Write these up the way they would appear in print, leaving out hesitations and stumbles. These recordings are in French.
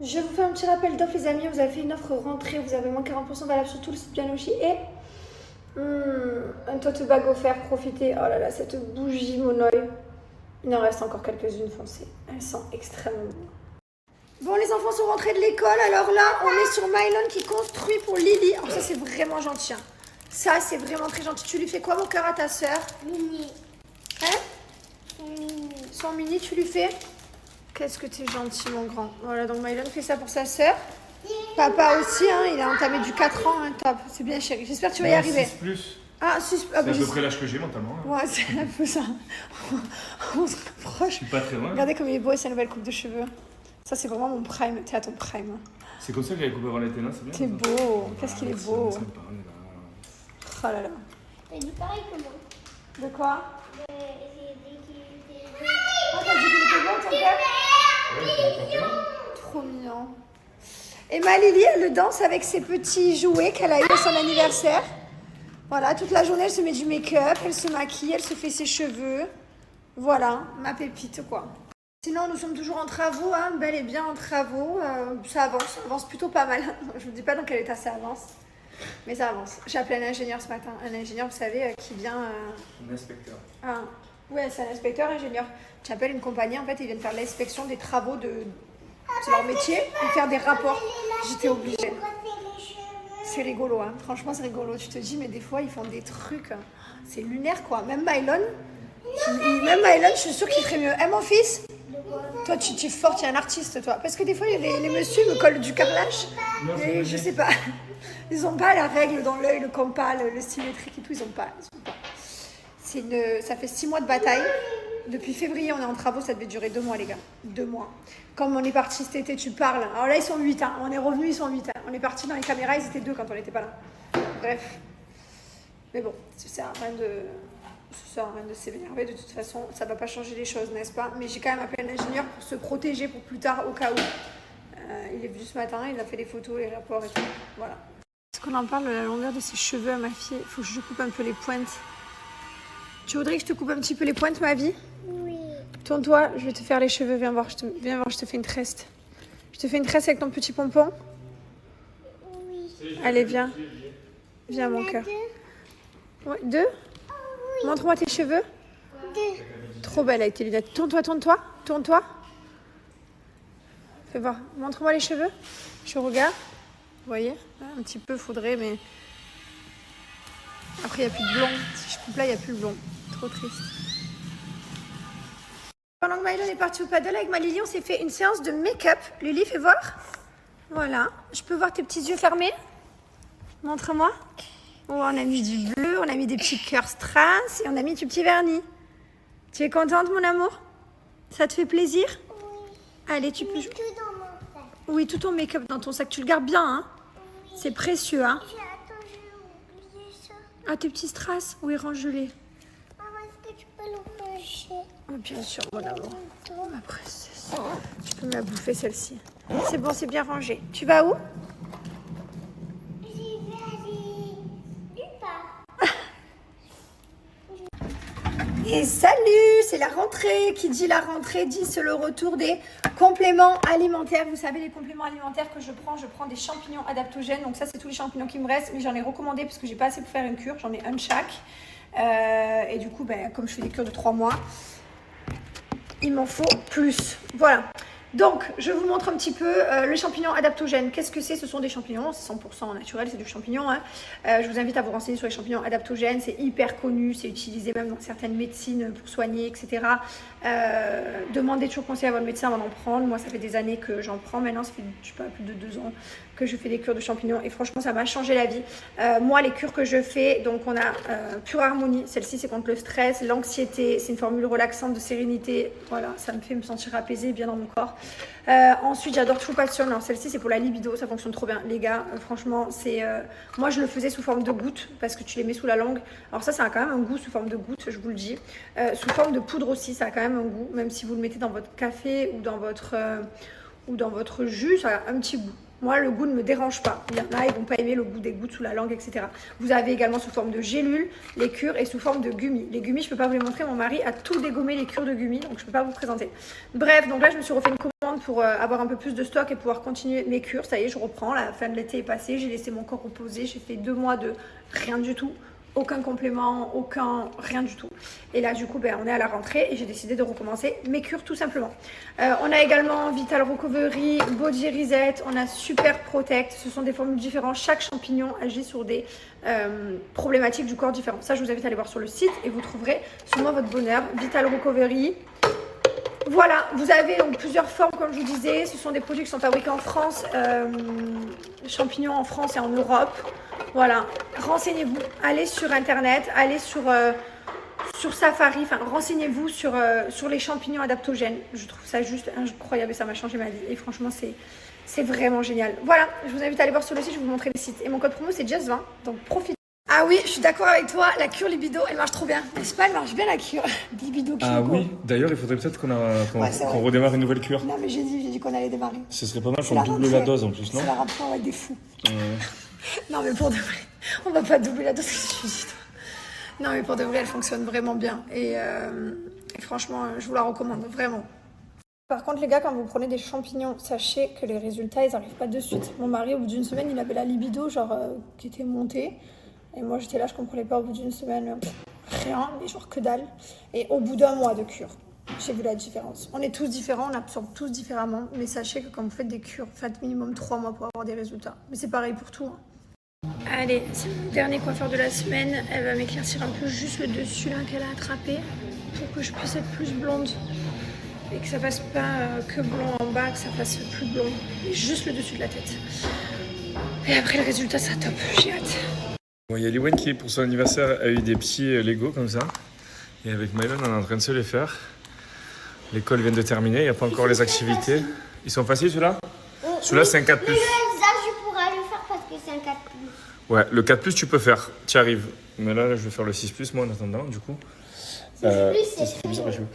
Je vous fais un petit rappel d'offre les amis, vous avez fait une offre rentrée, vous avez moins 40% valable sur tout le site Pianochi et un tote bag offert, profitez. Oh là là, cette bougie mon oeil. Il en reste encore quelques-unes foncées, elles sont extrêmement bonnes. Bon, les enfants sont rentrés de l'école, alors là on est sur Mylon qui construit pour Lily. Alors ça c'est vraiment gentil, hein. Ça c'est vraiment très gentil. Tu lui fais quoi mon cœur à ta soeur? Mini. Hein? Mini. Son mini tu lui fais? Qu'est-ce que t'es gentil mon grand. Voilà, donc Mylon fait ça pour sa soeur. Papa aussi, hein, il a entamé du 4 ans, hein, top. C'est bien chéri, j'espère que tu vas y arriver. 6 plus. Ah, 6 C'est à peu près l'âge que j'ai mentalement. Hein. Ouais, c'est un peu ça. On se Je rapproche. suis pas très loin. Regardez comme il est beau et sa nouvelle coupe de cheveux. Ça c'est vraiment mon prime, t'es à ton prime. C'est comme ça que j'avais coupé avant l'été, là, c'est bien. T'es beau, qu'est-ce qu'il est beau. Ça me parle, là. Oh là là. T'as dit pareil que moi. De quoi? J'ai dit qu'il était Oh, t'as dit qu'il était beau ton père? Ouais, c'est pas Trop mignon. Et ma Lily, elle danse avec ses petits jouets qu'elle a eu à son anniversaire. Voilà, toute la journée, elle se met du make-up, elle se maquille, elle se fait ses cheveux. Voilà, ma pépite, quoi. Sinon, nous sommes toujours en travaux, hein, bel et bien en travaux. Ça avance plutôt pas mal. Je ne vous dis pas dans quel état ça avance, mais ça avance. J'ai appelé un ingénieur ce matin. Un ingénieur, vous savez, qui vient... Un inspecteur. Ouais, c'est un inspecteur ingénieur. Tu appelles une compagnie, en fait, ils viennent faire l'inspection des travaux de... C'est leur métier, et faire des rapports. J'étais obligée. C'est rigolo, hein. Franchement, c'est rigolo. Tu te dis, mais des fois, ils font des trucs. Hein. C'est lunaire, quoi. Même Mylon, je suis sûre qu'il ferait mieux. Eh, mon fils? Toi, tu es forte, tu es un artiste, toi. Parce que des fois, les messieurs me collent du carrelage. Et je sais pas. Ils n'ont pas la règle dans l'œil, le compas, le symétrique et tout. Ils n'ont pas. Ça fait 6 mois de bataille. Depuis février, on est en travaux. Ça devait durer 2 mois, les gars. 2 mois. Comme on est parti cet été, tu parles. Alors là, ils sont 8. Hein. On est revenus, ils sont 8. Hein. On est parti dans les caméras, ils étaient 2 quand on n'était pas là. Bref. Mais bon, ça sert à rien de s'énerver. De toute façon, ça ne va pas changer les choses, n'est-ce pas? Mais j'ai quand même appelé un ingénieur pour se protéger pour plus tard, au cas où. Il est venu ce matin, il a fait les photos, les rapports et tout. Voilà. Est-ce qu'on en parle de la longueur de ses cheveux à ma fille? Il faut que je coupe un peu les pointes. Tu voudrais que je te coupe un petit peu les pointes, ma vie? Oui. Tourne-toi, je vais te faire les cheveux. Viens voir, je te fais une tresse. Je te fais une tresse avec ton petit pompon? Oui. Allez, viens. Viens, mon cœur. Ouais, 2? Montre-moi tes cheveux. 2. Trop belle avec tes lunettes. Tourne-toi, tourne-toi. Tourne-toi. Fais voir. Montre-moi les cheveux. Je regarde. Vous voyez? Un petit peu, faudrait, mais... Après, il n'y a plus de blond. Si je coupe là, il n'y a plus le blond. Trop triste. Pendant que Mylon est partie au paddle avec ma Lily, on s'est fait une séance de make-up. Lily, fais voir. Voilà. Je peux voir tes petits yeux fermés? Montre-moi. Oh, on a mis du bleu, on a mis des petits cœurs strass et on a mis du petit vernis. Tu es contente, mon amour? Ça te fait plaisir? Oui. Allez, tu peux... Tout dans mon sac. Oui, tout ton make-up dans ton sac. Tu le gardes bien, hein? Oui. C'est précieux, hein? Attends, j'ai oublié ça. Ah, tes petits strass? Oui, range-les. Maman, est-ce que tu peux le ranger? Oh, bien sûr, mon amour. Ma princesse. Tu peux me la bouffer, celle-ci. C'est bon, c'est bien rangé. Tu vas où? J'y vais aller nulle part. Et salut, c'est la rentrée. Qui dit la rentrée dit c'est le retour des compléments alimentaires. Vous savez, les compléments alimentaires que je prends des champignons adaptogènes. Donc ça, c'est tous les champignons qui me restent, mais j'en ai recommandé parce que j'ai pas assez pour faire une cure. J'en ai un de chaque. Et du coup, comme je fais des cures de 3 mois, il m'en faut plus. Voilà. Donc, je vous montre un petit peu le champignon adaptogène. Qu'est-ce que c'est? Ce sont des champignons, c'est 100% naturel, c'est du champignon. Hein. Je vous invite à vous renseigner sur les champignons adaptogènes. C'est hyper connu, c'est utilisé même dans certaines médecines pour soigner, etc. Demandez toujours conseil à votre médecin avant d'en prendre. Moi, ça fait des années que j'en prends. Maintenant, ça fait, je sais pas, plus de 2 ans que je fais des cures de champignons. Et franchement, ça m'a changé la vie. Moi, les cures que je fais, donc on a Pure Harmonie. Celle-ci, c'est contre le stress, l'anxiété. C'est une formule relaxante de sérénité. Voilà, ça me fait me sentir apaisée, bien dans mon corps. Ensuite, j'adore True Passion. Alors, celle-ci, c'est pour la libido. Ça fonctionne trop bien. Les gars, franchement, c'est... moi, je le faisais sous forme de gouttes parce que tu les mets sous la langue. Alors ça, ça a quand même un goût sous forme de gouttes, je vous le dis. Sous forme de poudre aussi, ça a quand même un goût. Même si vous le mettez dans votre café ou dans votre jus, ça a un petit goût. Moi, le goût ne me dérange pas. Il y en a, ils vont pas aimer le goût des gouttes sous la langue, etc. Vous avez également sous forme de gélules, les cures, et sous forme de gummies. Les gummies, je peux pas vous les montrer. Mon mari a tout dégommé les cures de gummies, donc je peux pas vous présenter. Bref, donc là, je me suis refait une commande prendre pour avoir un peu plus de stock et pouvoir continuer mes cures. Ça y est, je reprends. La fin de l'été est passée. J'ai laissé mon corps reposer. J'ai fait 2 mois de rien du tout. Aucun complément, rien du tout. Et là, du coup, on est à la rentrée et j'ai décidé de recommencer mes cures tout simplement. On a également Vital Recovery, Body Reset, on a Super Protect. Ce sont des formules différentes. Chaque champignon agit sur des problématiques du corps différentes. Ça, je vous invite à aller voir sur le site et vous trouverez sûrement votre bonheur. Vital Recovery. Voilà, vous avez donc plusieurs formes comme je vous disais. Ce sont des produits qui sont fabriqués en France, champignons en France et en Europe. Voilà, renseignez-vous, allez sur internet, allez sur Safari, enfin renseignez-vous sur les champignons adaptogènes. Je trouve ça juste incroyable et ça m'a changé ma vie. Et franchement, c'est vraiment génial. Voilà, je vous invite à aller voir sur le site, je vais vous montrer les sites. Et mon code promo, c'est Jess20, donc profitez. Ah oui, je suis d'accord avec toi, la cure libido, elle marche trop bien. N'est-ce pas, elle marche bien la cure libido. Ah oui, d'ailleurs, il faudrait peut-être qu'on redémarre une nouvelle cure. Non, mais j'ai dit qu'on allait démarrer. Ce serait pas mal qu'on double la dose en plus, non? C'est la rentrée, on va être des fous. Non, mais pour de vrai, on va pas doubler la dose, je suis dit. Non, mais pour de vrai, elle fonctionne vraiment bien. Et franchement, je vous la recommande, vraiment. Par contre, les gars, quand vous prenez des champignons, sachez que les résultats, ils n'arrivent pas de suite. Mon mari, au bout d'une semaine, il avait la libido, qui était montée. Et moi, j'étais là, je comprenais pas, au bout d'une semaine, rien, mais genre que dalle. Et au bout d'1 mois de cure, j'ai vu la différence. On est tous différents, on absorbe tous différemment. Mais sachez que quand vous faites des cures, faites minimum 3 mois pour avoir des résultats. Mais c'est pareil pour tout. Allez, c'est mon dernier coiffeur de la semaine. Elle va m'éclaircir un peu juste le dessus là qu'elle a attrapé pour que je puisse être plus blonde. Et que ça fasse pas que blond en bas, que ça fasse plus blond. Et juste le dessus de la tête. Et après, le résultat sera top. J'ai hâte. Bon, il y a Liwen qui, pour son anniversaire, a eu des petits Lego comme ça. Et avec Mylon, on est en train de se les faire. L'école vient de terminer, il n'y a pas encore les activités. Ils sont faciles ceux-là? Celui-là, c'est un 4+. Ça, je pourrais le faire parce que c'est un 4+. Ouais, le 4+, tu peux faire, tu arrives. Mais là, je vais faire le 6+, moi, en attendant, du coup. Ça fait bizarre, les cheveux.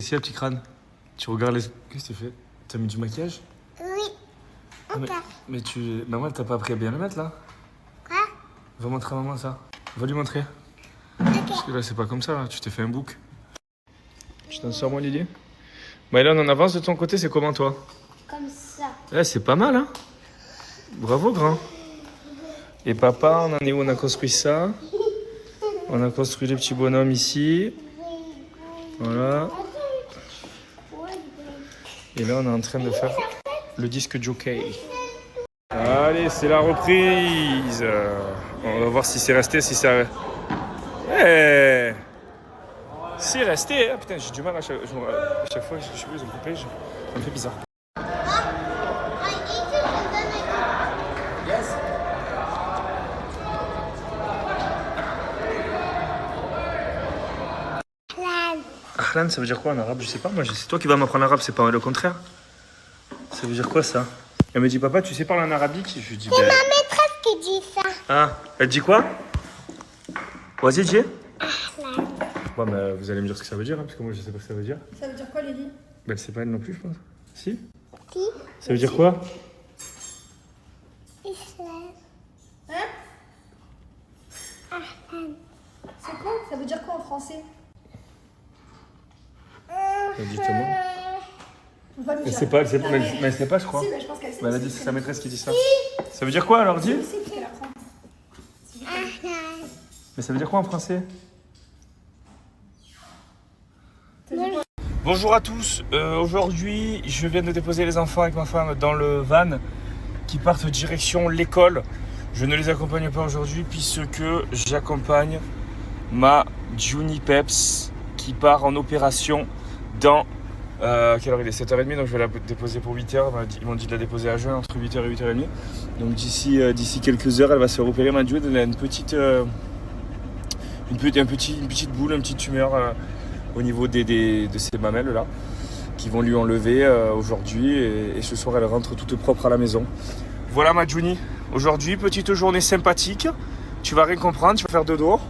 Ici, le petit crâne. Tu regardes les... Qu'est-ce que tu fais? T'as mis du maquillage? Oui. Mais maman, t'as pas appris à bien le mettre, là? Quoi? Va montrer à maman ça. Va lui montrer. Ok. Parce que là, c'est pas comme ça, là. Tu t'es fait un bouc. Je t'en sors, moi, Lily. Mylon, on avance de ton côté, c'est comment, toi? Comme ça. Ouais, c'est pas mal, hein? Bravo, grand. Et papa, on en est où? On a construit ça. On a construit les petits bonhommes ici. Voilà. Et là, on est en train de faire le disque jockey. Allez, c'est la reprise. On va voir si c'est resté, si ça... Hey, c'est resté. Ah, putain, j'ai du mal à chaque fois que je suis ils ont coupé. Ça me fait bizarre. Ahlan, ça veut dire quoi en arabe? Je sais pas, moi c'est toi qui vas m'apprendre l'arabe, c'est pas le contraire. Ça veut dire quoi ça? Elle me dit papa, tu sais parler en arabique? Je lui dis C'est ma maîtresse qui dit ça. Ah, elle dit quoi? Vas-y, dis. Ahlan. Bon, mais vous allez me dire ce que ça veut dire, hein, parce que moi je sais pas ce que ça veut dire. Ça veut dire quoi, Lily? Ben, elle sait pas elle non plus, je pense. Si? Si. Ça veut dire quoi? Islam. Hein? Ahlan. C'est quoi? Ça veut dire quoi en français? Dites-moi. On va lui Elle dire. sait pas, mais elle sait pas, je crois. Si, mais je pense qu'elle sait. Mais elle a dit c'est sa maîtresse qui dit ça. Ça veut dire quoi alors, dis? C'est qui qu'elle apprend? Ahlan. Mais ça veut dire quoi en français? Ça veut dire quoi? Bonjour à tous, aujourd'hui je viens de déposer les enfants avec ma femme dans le van qui partent direction l'école. Je ne les accompagne pas aujourd'hui puisque j'accompagne ma Juni Peps qui part en opération dans... quelle heure il est? 7h30, donc je vais la déposer pour 8h. Ils m'ont dit de la déposer à juin entre 8h et 8h30. Donc d'ici quelques heures, elle va se faire opérer. Ma Juni, elle a une petite boule, une petite tumeur au niveau de ses mamelles là, qui vont lui enlever aujourd'hui. Et ce soir, elle rentre toute propre à la maison. Voilà ma Juni. Aujourd'hui, petite journée sympathique. Tu vas rien comprendre, tu vas faire dodo.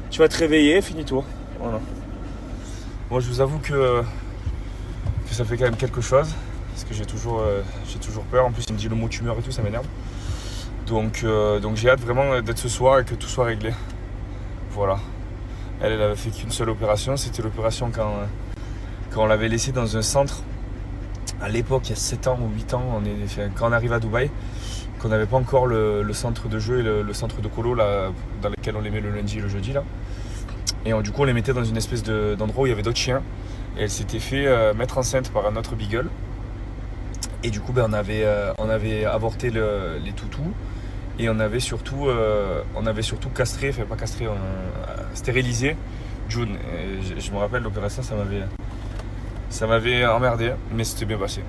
Tu vas te réveiller, finis-toi. Voilà. Moi, je vous avoue que ça fait quand même quelque chose. Parce que j'ai toujours peur. En plus, il me dit le mot tumeur et tout, ça m'énerve. Donc j'ai hâte vraiment d'être ce soir et que tout soit réglé. Voilà. Elle avait fait qu'une seule opération. C'était l'opération quand quand on l'avait laissé dans un centre, à l'époque, il y a 7 ans ou 8 ans, quand on arrive à Dubaï, qu'on n'avait pas encore le centre de jeu et le centre de colo là, dans lequel on les met le lundi et le jeudi. Là. Et du coup, on les mettait dans une espèce d'endroit où il y avait d'autres chiens. Et elle s'était fait mettre enceinte par un autre beagle. Et du coup, on avait avorté les toutous. Et on avait surtout castré, enfin pas castré, stérilisé June. Et je me rappelle l'opération, ça m'avait emmerdé, mais c'était bien passé.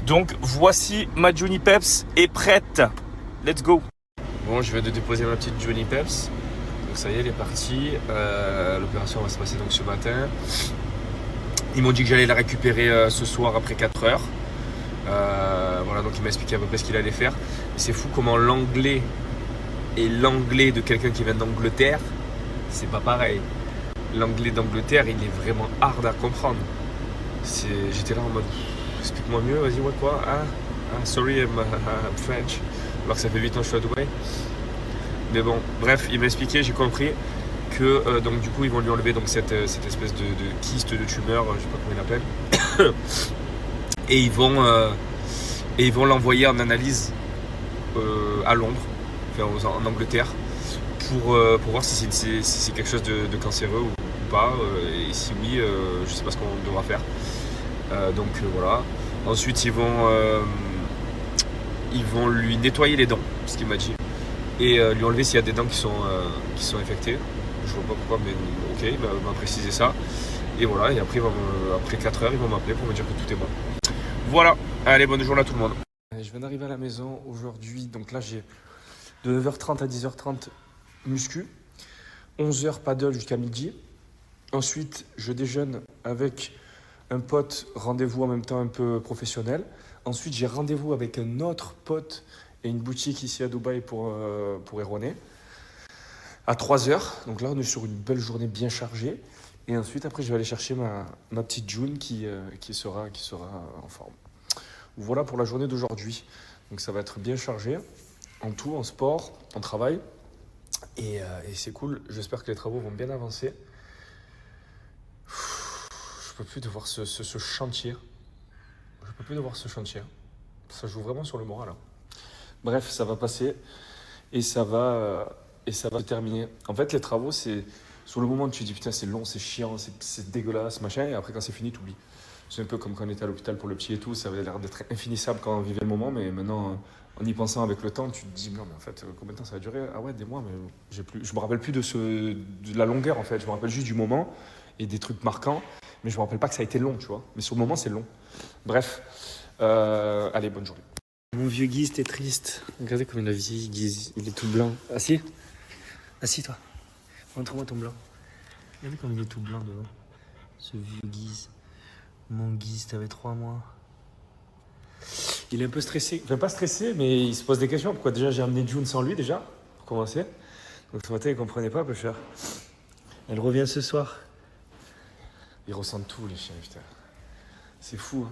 Donc voici ma Juni Peps est prête. Let's go. Bon, je viens de déposer ma petite Juni Peps. Donc ça y est, elle est partie. L'opération va se passer donc ce matin. Ils m'ont dit que j'allais la récupérer ce soir après 4 heures. Voilà, donc il m'a expliqué à peu près ce qu'il allait faire. Et c'est fou comment l'anglais et l'anglais de quelqu'un qui vient d'Angleterre, c'est pas pareil. L'anglais d'Angleterre, il est vraiment hard à comprendre. J'étais là en mode, explique-moi mieux, vas-y, ouais, quoi? Sorry, I'm French. Alors que ça fait 8 ans que je suis à Dubaï. Mais bon, bref, il m'a expliqué, j'ai compris que donc du coup, ils vont lui enlever donc, cette espèce de kyste, de tumeur, je sais pas comment il l'appelle. Et ils vont l'envoyer en analyse à Londres, enfin, en Angleterre, pour voir si c'est quelque chose de cancéreux ou pas. Et si oui, je sais pas ce qu'on devra faire. Donc voilà. Ensuite, ils vont lui nettoyer les dents, ce qu'il m'a dit, et lui enlever s'il y a des dents qui sont infectées. Je vois pas pourquoi, mais ok, il m'a précisé ça. Et voilà, et après, après 4 heures, ils vont m'appeler pour me dire que tout est bon. Voilà, allez, bonne journée à tout le monde. Je viens d'arriver à la maison aujourd'hui, donc là j'ai de 9h30 à 10h30 muscu, 11h paddle jusqu'à midi. Ensuite, je déjeune avec un pote, rendez-vous en même temps un peu professionnel. Ensuite, j'ai rendez-vous avec un autre pote et une boutique ici à Dubaï pour erroner à 3h. Donc là, on est sur une belle journée bien chargée. Et ensuite, après, je vais aller chercher ma petite June qui sera en forme. Voilà pour la journée d'aujourd'hui. Donc ça va être bien chargé, en tout, en sport, en travail. Et c'est cool. J'espère que les travaux vont bien avancer. Je peux plus de voir ce chantier. Je peux plus de voir ce chantier. Ça joue vraiment sur le moral. Hein. Bref, ça va passer et ça va se terminer. En fait, les travaux, c'est... Sur le moment, tu te dis putain, c'est long, c'est chiant, c'est dégueulasse, machin. Et après, quand c'est fini, tu oublies. C'est un peu comme quand on était à l'hôpital pour le petit et tout. Ça avait l'air d'être infinissable quand on vivait le moment. Mais maintenant, en y pensant avec le temps, tu te dis non, mais en fait, combien de temps ça va durer? Ah ouais, des mois, mais je me rappelle plus de la longueur, en fait. Je me rappelle juste du moment et des trucs marquants. Mais je me rappelle pas que ça a été long, tu vois. Mais sur le moment, c'est long. Bref, allez, bonne journée. Mon vieux Guise, t'es triste. Regardez comme il a vieilli, Guise. Il est tout blanc. Assis. Assis-toi. Montre-moi ton blanc. Regardez comme il est tout blanc devant. Ce vieux Guise. Mon Guise, t'avais 3 mois. Il est un peu stressé. Enfin, pas stressé, mais il se pose des questions. Pourquoi déjà j'ai amené June sans lui, déjà, pour commencer. Donc ce matin, il comprenait pas, peu cher. Elle revient ce soir. Ils ressentent tout, les chiens, putain. C'est fou, hein.